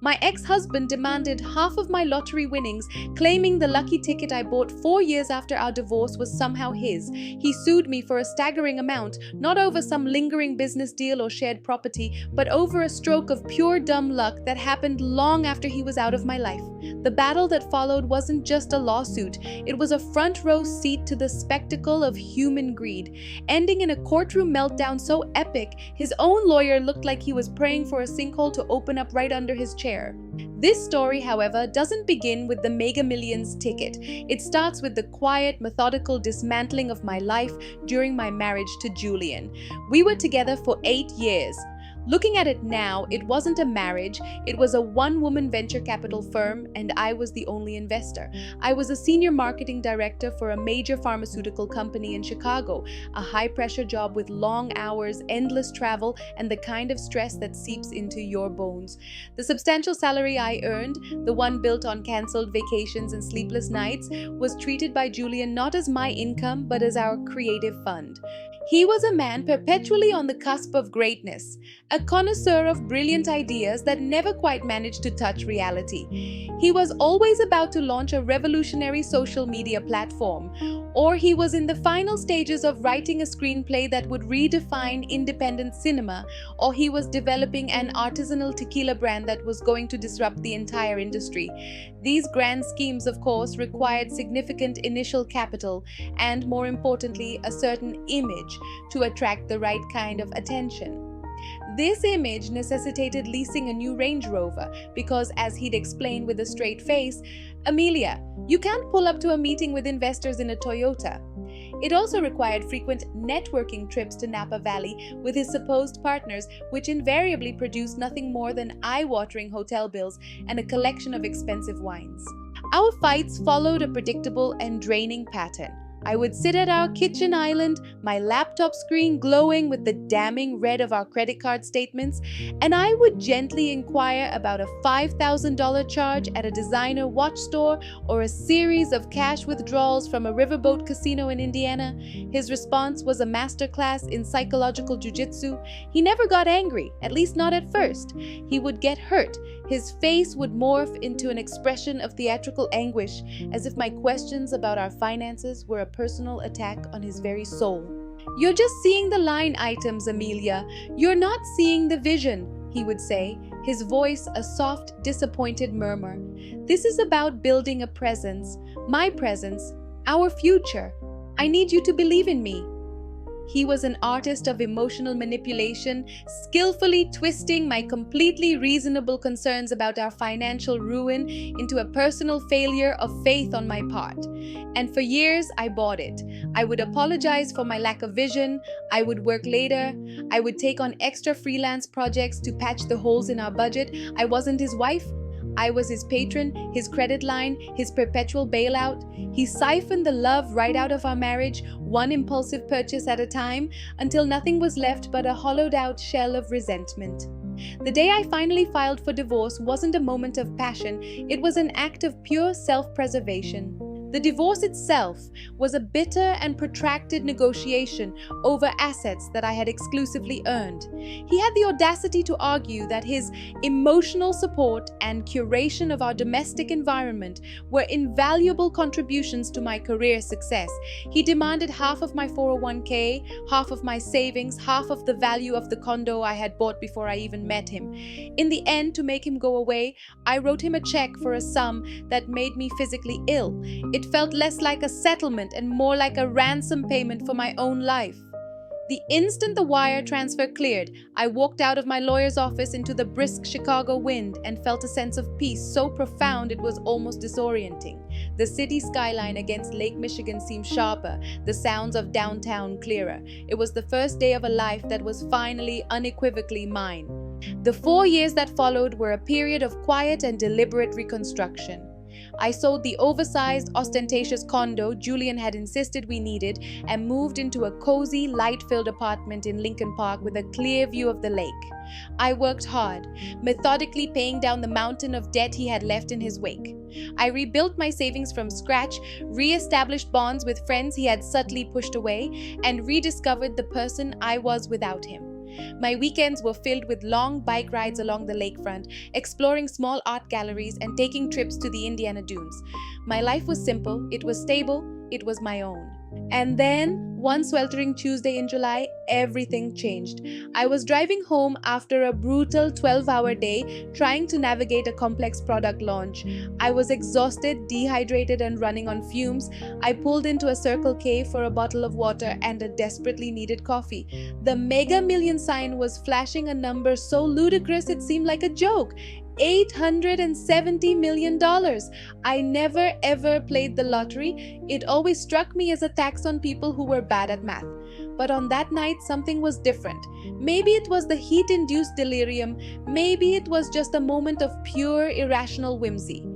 My ex-husband demanded half of my lottery winnings, claiming the lucky ticket I bought 4 years after our divorce was somehow his. He sued me for a staggering amount, not over some lingering business deal or shared property, but over a stroke of pure dumb luck that happened long after he was out of my life. The battle that followed wasn't just a lawsuit, it was a front row seat to the spectacle of human greed, ending in a courtroom meltdown so epic his own lawyer looked like he was praying for a sinkhole to open up right under his chair. This story, however, doesn't begin with the Mega Millions ticket. It starts with the quiet, methodical dismantling of my life during my marriage to Julian. We were together for 8 years. Looking at it now, it wasn't a marriage, it was a one-woman venture capital firm, and I was the only investor. I was a senior marketing director for a major pharmaceutical company in Chicago, a high-pressure job with long hours, endless travel, and the kind of stress that seeps into your bones. The substantial salary I earned, the one built on cancelled vacations and sleepless nights, was treated by Julian not as my income, but as our creative fund. He was a man perpetually on the cusp of greatness, a connoisseur of brilliant ideas that never quite managed to touch reality. He was always about to launch a revolutionary social media platform, or he was in the final stages of writing a screenplay that would redefine independent cinema, or he was developing an artisanal tequila brand that was going to disrupt the entire industry. These grand schemes, of course, required significant initial capital and, more importantly, a certain image to attract the right kind of attention. This image necessitated leasing a new Range Rover because, as he'd explained with a straight face, "Amelia, you can't pull up to a meeting with investors in a Toyota." It also required frequent networking trips to Napa Valley with his supposed partners, which invariably produced nothing more than eye-watering hotel bills and a collection of expensive wines. Our fights followed a predictable and draining pattern. I would sit at our kitchen island, my laptop screen glowing with the damning red of our credit card statements, and I would gently inquire about a $5,000 charge at a designer watch store or a series of cash withdrawals from a riverboat casino in Indiana. His response was a masterclass in psychological jujitsu. He never got angry, at least not at first. He would get hurt. His face would morph into an expression of theatrical anguish, as if my questions about our finances were a personal attack on his very soul. "You're just seeing the line items, Amelia. You're not seeing the vision," he would say, his voice a soft, disappointed murmur. "This is about building a presence, my presence, our future. I need you to believe in me." He was an artist of emotional manipulation, skillfully twisting my completely reasonable concerns about our financial ruin into a personal failure of faith on my part. And for years, I bought it. I would apologize for my lack of vision. I would work later. I would take on extra freelance projects to patch the holes in our budget. I wasn't his wife. I was his patron, his credit line, his perpetual bailout. He siphoned the love right out of our marriage, one impulsive purchase at a time, until nothing was left but a hollowed-out shell of resentment. The day I finally filed for divorce wasn't a moment of passion, it was an act of pure self-preservation. The divorce itself was a bitter and protracted negotiation over assets that I had exclusively earned. He had the audacity to argue that his emotional support and curation of our domestic environment were invaluable contributions to my career success. He demanded half of my 401k, half of my savings, half of the value of the condo I had bought before I even met him. In the end, to make him go away, I wrote him a check for a sum that made me physically ill. It felt less like a settlement and more like a ransom payment for my own life. The instant the wire transfer cleared, I walked out of my lawyer's office into the brisk Chicago wind and felt a sense of peace so profound it was almost disorienting. The city skyline against Lake Michigan seemed sharper, the sounds of downtown clearer. It was the first day of a life that was finally, unequivocally mine. The 4 years that followed were a period of quiet and deliberate reconstruction. I sold the oversized, ostentatious condo Julian had insisted we needed and moved into a cozy, light-filled apartment in Lincoln Park with a clear view of the lake. I worked hard, methodically paying down the mountain of debt he had left in his wake. I rebuilt my savings from scratch, re-established bonds with friends he had subtly pushed away, and rediscovered the person I was without him. My weekends were filled with long bike rides along the lakefront, exploring small art galleries, and taking trips to the Indiana Dunes. My life was simple, it was stable, it was my own. And then, one sweltering Tuesday in July, everything changed. I was driving home after a brutal 12-hour day trying to navigate a complex product launch. I was exhausted, dehydrated, and running on fumes. I pulled into a Circle K for a bottle of water and a desperately needed coffee. The Mega Million sign was flashing a number so ludicrous it seemed like a joke. $870 million. I never ever played the lottery. It always struck me as a tax on people who were bad at math. But on that night, something was different. Maybe it was the heat-induced delirium. Maybe it was just a moment of pure irrational whimsy.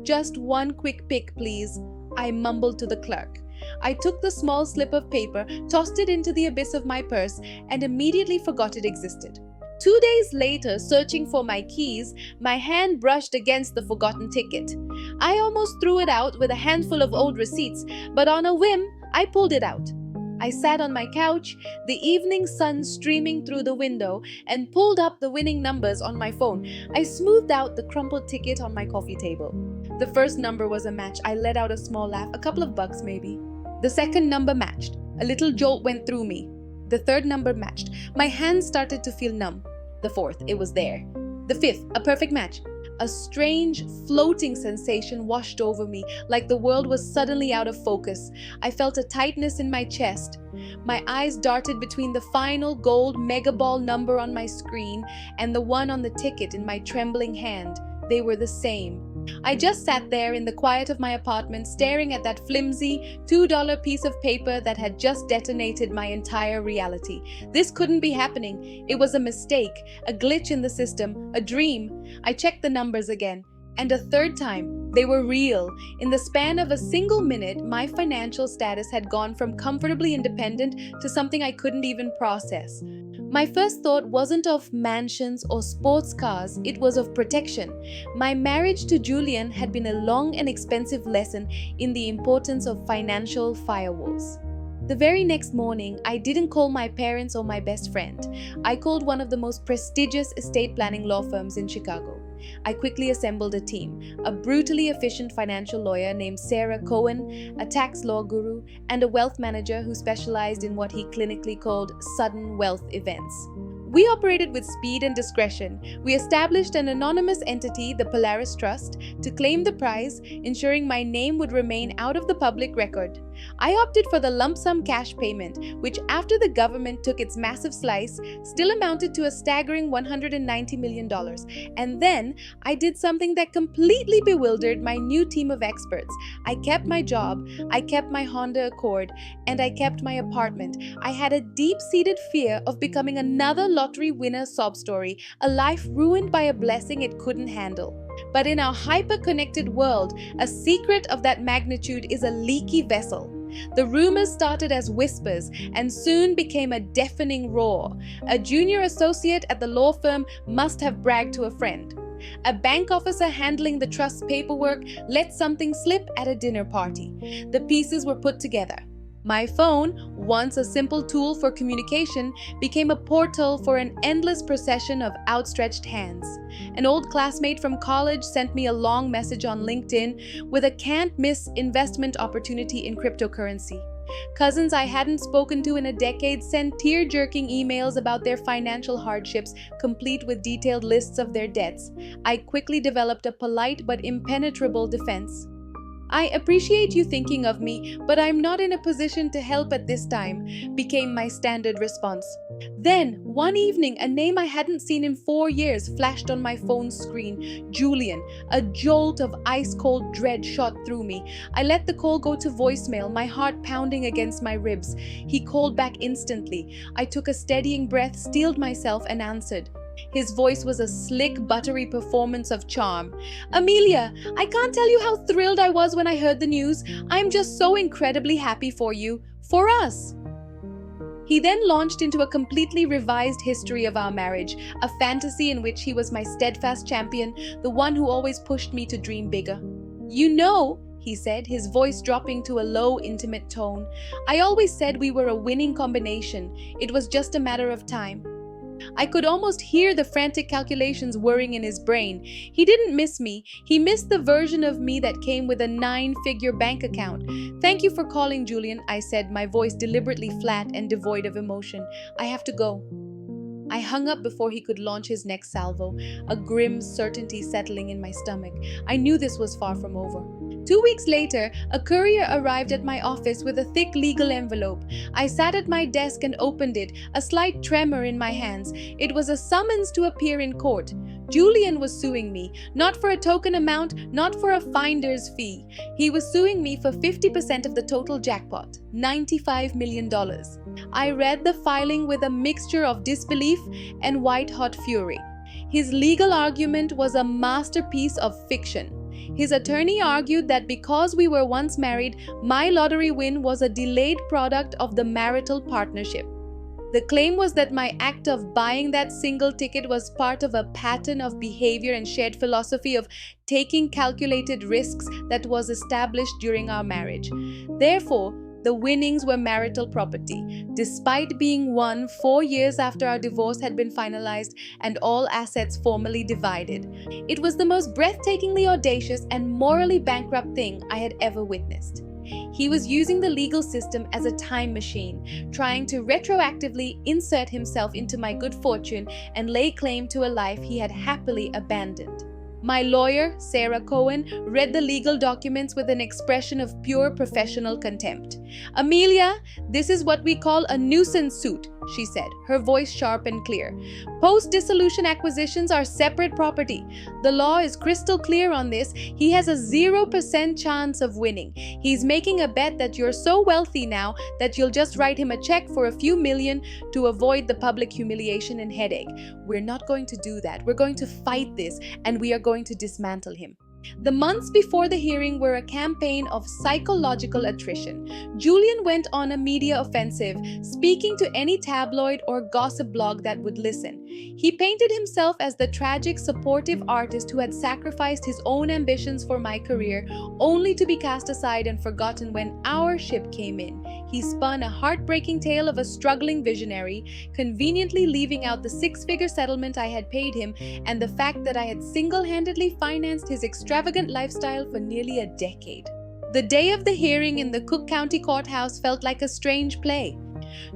"Just one quick pick, please," I mumbled to the clerk. I took the small slip of paper, tossed it into the abyss of my purse, and immediately forgot it existed. 2 days later, searching for my keys, my hand brushed against the forgotten ticket. I almost threw it out with a handful of old receipts, but on a whim, I pulled it out. I sat on my couch, the evening sun streaming through the window, and pulled up the winning numbers on my phone. I smoothed out the crumpled ticket on my coffee table. The first number was a match. I let out a small laugh, a couple of bucks maybe. The second number matched. A little jolt went through me. The third number matched. My hands started to feel numb. The fourth, it was there. The fifth, a perfect match. A strange, floating sensation washed over me, like the world was suddenly out of focus. I felt a tightness in my chest. My eyes darted between the final gold mega ball number on my screen and the one on the ticket in my trembling hand. They were the same. I just sat there in the quiet of my apartment, staring at that flimsy $2 piece of paper that had just detonated my entire reality. This couldn't be happening. It was a mistake, a glitch in the system, a dream. I checked the numbers again, and a third time. They were real. In the span of a single minute, my financial status had gone from comfortably independent to something I couldn't even process. My first thought wasn't of mansions or sports cars, it was of protection. My marriage to Julian had been a long and expensive lesson in the importance of financial firewalls. The very next morning, I didn't call my parents or my best friend. I called one of the most prestigious estate planning law firms in Chicago. I quickly assembled a team, a brutally efficient financial lawyer named Sarah Cohen, a tax law guru, and a wealth manager who specialized in what he clinically called sudden wealth events. We operated with speed and discretion. We established an anonymous entity, the Polaris Trust, to claim the prize, ensuring my name would remain out of the public record. I opted for the lump sum cash payment, which, after the government took its massive slice, still amounted to a staggering $190 million. And then I did something that completely bewildered my new team of experts. I kept my job, I kept my Honda Accord, and I kept my apartment. I had a deep-seated fear of becoming another lottery winner sob story, a life ruined by a blessing it couldn't handle. But in our hyper-connected world, a secret of that magnitude is a leaky vessel. The rumors started as whispers and soon became a deafening roar. A junior associate at the law firm must have bragged to a friend. A bank officer handling the trust paperwork let something slip at a dinner party. The pieces were put together. My phone, once a simple tool for communication, became a portal for an endless procession of outstretched hands. An old classmate from college sent me a long message on LinkedIn with a can't-miss investment opportunity in cryptocurrency. Cousins I hadn't spoken to in a decade sent tear-jerking emails about their financial hardships, complete with detailed lists of their debts. I quickly developed a polite but impenetrable defense. "I appreciate you thinking of me, but I'm not in a position to help at this time," became my standard response. Then, one evening, a name I hadn't seen in 4 years flashed on my phone's screen. Julian. A jolt of ice-cold dread shot through me. I let the call go to voicemail, my heart pounding against my ribs. He called back instantly. I took a steadying breath, steeled myself, and answered. His voice was a slick, buttery performance of charm. "Amelia, I can't tell you how thrilled I was when I heard the news. I'm just so incredibly happy for you. For us." He then launched into a completely revised history of our marriage, a fantasy in which he was my steadfast champion, the one who always pushed me to dream bigger. "You know," he said, his voice dropping to a low, intimate tone, "I always said we were a winning combination. It was just a matter of time." I could almost hear the frantic calculations whirring in his brain. He didn't miss me. He missed the version of me that came with a 9-figure bank account. "Thank you for calling, Julian," I said, my voice deliberately flat and devoid of emotion. "I have to go." I hung up before he could launch his next salvo, a grim certainty settling in my stomach. I knew this was far from over. 2 weeks later, a courier arrived at my office with a thick legal envelope. I sat at my desk and opened it, a slight tremor in my hands. It was a summons to appear in court. Julian was suing me, not for a token amount, not for a finder's fee. He was suing me for 50% of the total jackpot, $95 million. I read the filing with a mixture of disbelief and white-hot fury. His legal argument was a masterpiece of fiction. His attorney argued that because we were once married, my lottery win was a delayed product of the marital partnership. The claim was that my act of buying that single ticket was part of a pattern of behavior and shared philosophy of taking calculated risks that was established during our marriage. Therefore, the winnings were marital property, despite being won 4 years after our divorce had been finalized and all assets formally divided. It was the most breathtakingly audacious and morally bankrupt thing I had ever witnessed. He was using the legal system as a time machine, trying to retroactively insert himself into my good fortune and lay claim to a life he had happily abandoned. My lawyer, Sarah Cohen, read the legal documents with an expression of pure professional contempt. "Amelia, this is what we call a nuisance suit," she said, her voice sharp and clear. "Post-dissolution acquisitions are separate property. The law is crystal clear on this. He has a 0% chance of winning. He's making a bet that you're so wealthy now that you'll just write him a check for a few million to avoid the public humiliation and headache. We're not going to do that. We're going to fight this, and we are going to dismantle him." The months before the hearing were a campaign of psychological attrition. Julian went on a media offensive, speaking to any tabloid or gossip blog that would listen. He painted himself as the tragic, supportive artist who had sacrificed his own ambitions for my career, only to be cast aside and forgotten when our ship came in. He spun a heartbreaking tale of a struggling visionary, conveniently leaving out the 6-figure settlement I had paid him and the fact that I had single-handedly financed his extravagant lifestyle for nearly a decade. The day of the hearing in the Cook County Courthouse felt like a strange play.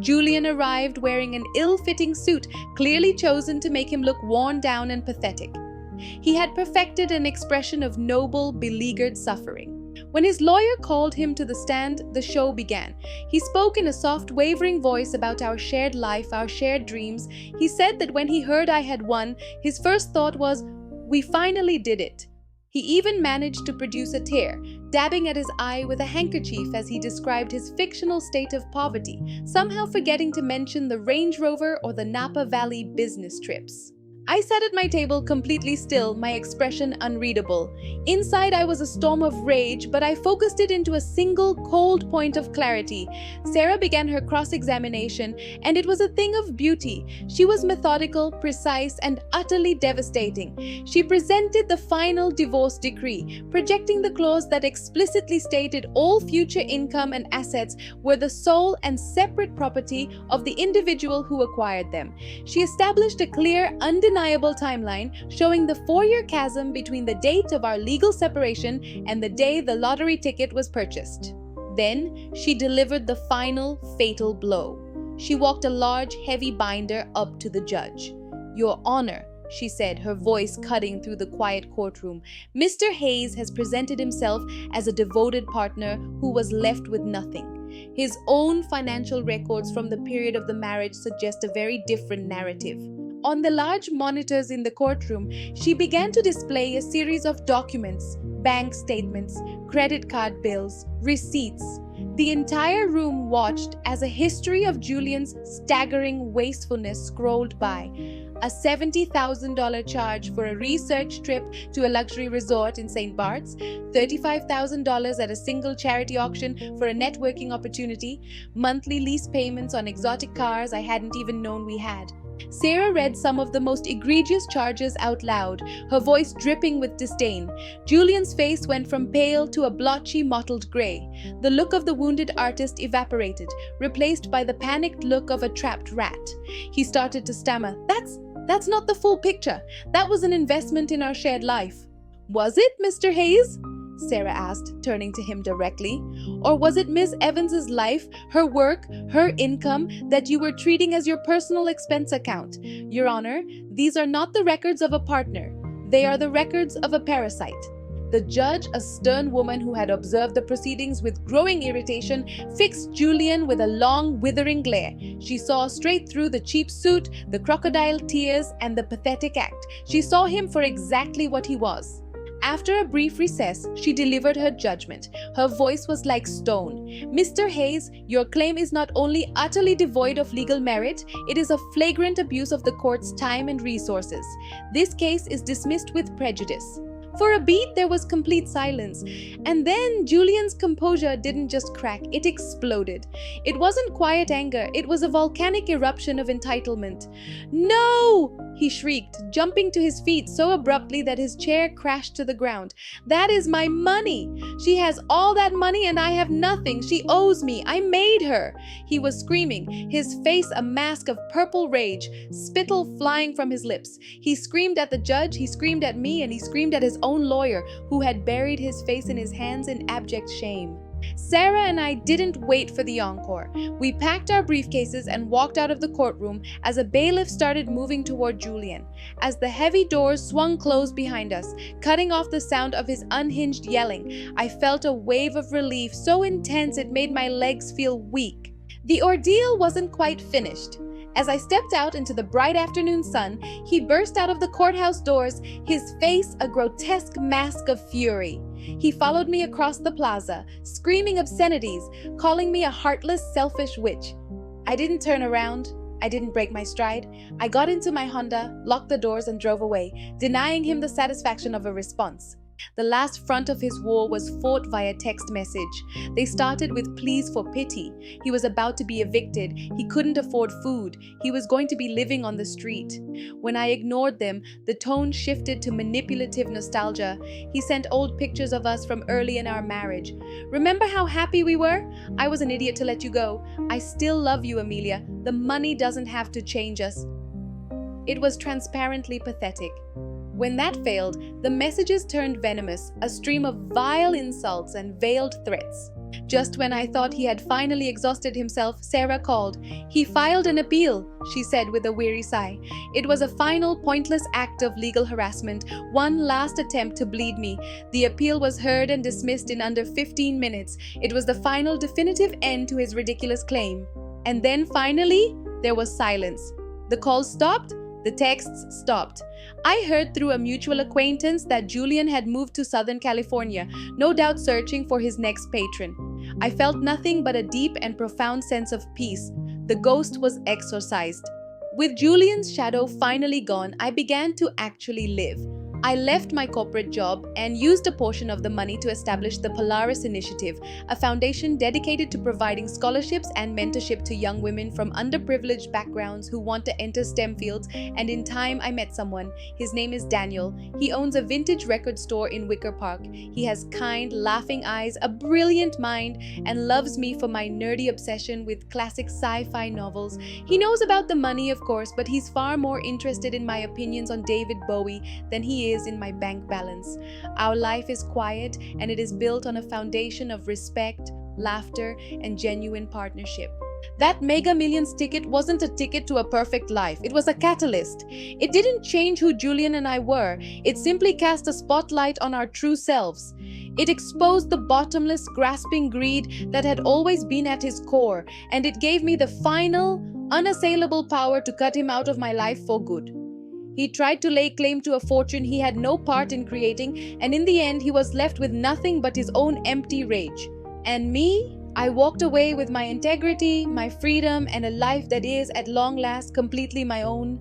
Julian arrived wearing an ill-fitting suit, clearly chosen to make him look worn down and pathetic. He had perfected an expression of noble, beleaguered suffering. When his lawyer called him to the stand, the show began. He spoke in a soft, wavering voice about our shared life, our shared dreams. He said that when he heard I had won, his first thought was, "We finally did it." He even managed to produce a tear, dabbing at his eye with a handkerchief as he described his fictional state of poverty, somehow forgetting to mention the Range Rover or the Napa Valley business trips. I sat at my table completely still, my expression unreadable. Inside I was a storm of rage, but I focused it into a single, cold point of clarity. Sarah began her cross-examination, and it was a thing of beauty. She was methodical, precise, and utterly devastating. She presented the final divorce decree, projecting the clause that explicitly stated all future income and assets were the sole and separate property of the individual who acquired them. She established a clear, undeniable timeline showing the 4-year chasm between the date of our legal separation and the day the lottery ticket was purchased. Then she delivered the final fatal blow. She walked a large, heavy binder up to the judge. "Your Honor," she said, her voice cutting through the quiet courtroom, "Mr. Hayes has presented himself as a devoted partner who was left with nothing. His own financial records from the period of the marriage suggest a very different narrative." On the large monitors in the courtroom, she began to display a series of documents, bank statements, credit card bills, receipts. The entire room watched as a history of Julian's staggering wastefulness scrolled by. A $70,000 charge for a research trip to a luxury resort in St. Bart's, $35,000 at a single charity auction for a networking opportunity, monthly lease payments on exotic cars I hadn't even known we had. Sarah read some of the most egregious charges out loud, her voice dripping with disdain. Julian's face went from pale to a blotchy, mottled gray. The look of the wounded artist evaporated, replaced by the panicked look of a trapped rat. He started to stammer, That's not the full picture. That was an investment in our shared life." "Was it, Mr. Hayes?" Sarah asked, turning to him directly. "Or was it Miss Evans's life, her work, her income, that you were treating as your personal expense account? Your Honor, these are not the records of a partner. They are the records of a parasite." The judge, a stern woman who had observed the proceedings with growing irritation, fixed Julian with a long, withering glare. She saw straight through the cheap suit, the crocodile tears, and the pathetic act. She saw him for exactly what he was. After a brief recess, she delivered her judgment. Her voice was like stone. "Mr. Hayes, your claim is not only utterly devoid of legal merit, it is a flagrant abuse of the court's time and resources. This case is dismissed with prejudice." For a beat, there was complete silence. And then Julian's composure didn't just crack, it exploded. It wasn't quiet anger, it was a volcanic eruption of entitlement. "No!" he shrieked, jumping to his feet so abruptly that his chair crashed to the ground. "That is my money! She has all that money and I have nothing. She owes me. I made her!" He was screaming, his face a mask of purple rage, spittle flying from his lips. He screamed at the judge, he screamed at me, and he screamed at his own lawyer, who had buried his face in his hands in abject shame. Sarah and I didn't wait for the encore. We packed our briefcases and walked out of the courtroom as a bailiff started moving toward Julian. As the heavy doors swung closed behind us, cutting off the sound of his unhinged yelling, I felt a wave of relief so intense it made my legs feel weak. The ordeal wasn't quite finished. As I stepped out into the bright afternoon sun, he burst out of the courthouse doors, his face a grotesque mask of fury. He followed me across the plaza, screaming obscenities, calling me a heartless, selfish witch. I didn't turn around. I didn't break my stride. I got into my Honda, locked the doors, and drove away, denying him the satisfaction of a response. The last front of his war was fought via text message. They started with pleas for pity. He was about to be evicted. He couldn't afford food. He was going to be living on the street. When I ignored them, the tone shifted to manipulative nostalgia. He sent old pictures of us from early in our marriage. "Remember how happy we were? I was an idiot to let you go. I still love you, Amelia. The money doesn't have to change us." It was transparently pathetic. When that failed, the messages turned venomous, a stream of vile insults and veiled threats. Just when I thought he had finally exhausted himself, Sarah called. "He filed an appeal," she said with a weary sigh. "It was a final, pointless act of legal harassment, one last attempt to bleed me. The appeal was heard and dismissed in under 15 minutes. It was the final, definitive end to his ridiculous claim." And then finally, there was silence. The calls stopped. The texts stopped. I heard through a mutual acquaintance that Julian had moved to Southern California, no doubt searching for his next patron. I felt nothing but a deep and profound sense of peace. The ghost was exorcised. With Julian's shadow finally gone, I began to actually live. I left my corporate job and used a portion of the money to establish the Polaris Initiative, a foundation dedicated to providing scholarships and mentorship to young women from underprivileged backgrounds who want to enter STEM fields. And in time, I met someone. His name is Daniel. He owns a vintage record store in Wicker Park. He has kind, laughing eyes, a brilliant mind, and loves me for my nerdy obsession with classic sci-fi novels. He knows about the money, of course, but he's far more interested in my opinions on David Bowie than he is in my bank balance. Our life is quiet, and it is built on a foundation of respect, laughter, and genuine partnership. That Mega Millions ticket wasn't a ticket to a perfect life. It was a catalyst. It didn't change who Julian and I were. It simply cast a spotlight on our true selves. It exposed the bottomless, grasping greed that had always been at his core, and it gave me the final, unassailable power to cut him out of my life for good. He tried to lay claim to a fortune he had no part in creating, and in the end, he was left with nothing but his own empty rage. And me? I walked away with my integrity, my freedom, and a life that is, at long last, completely my own.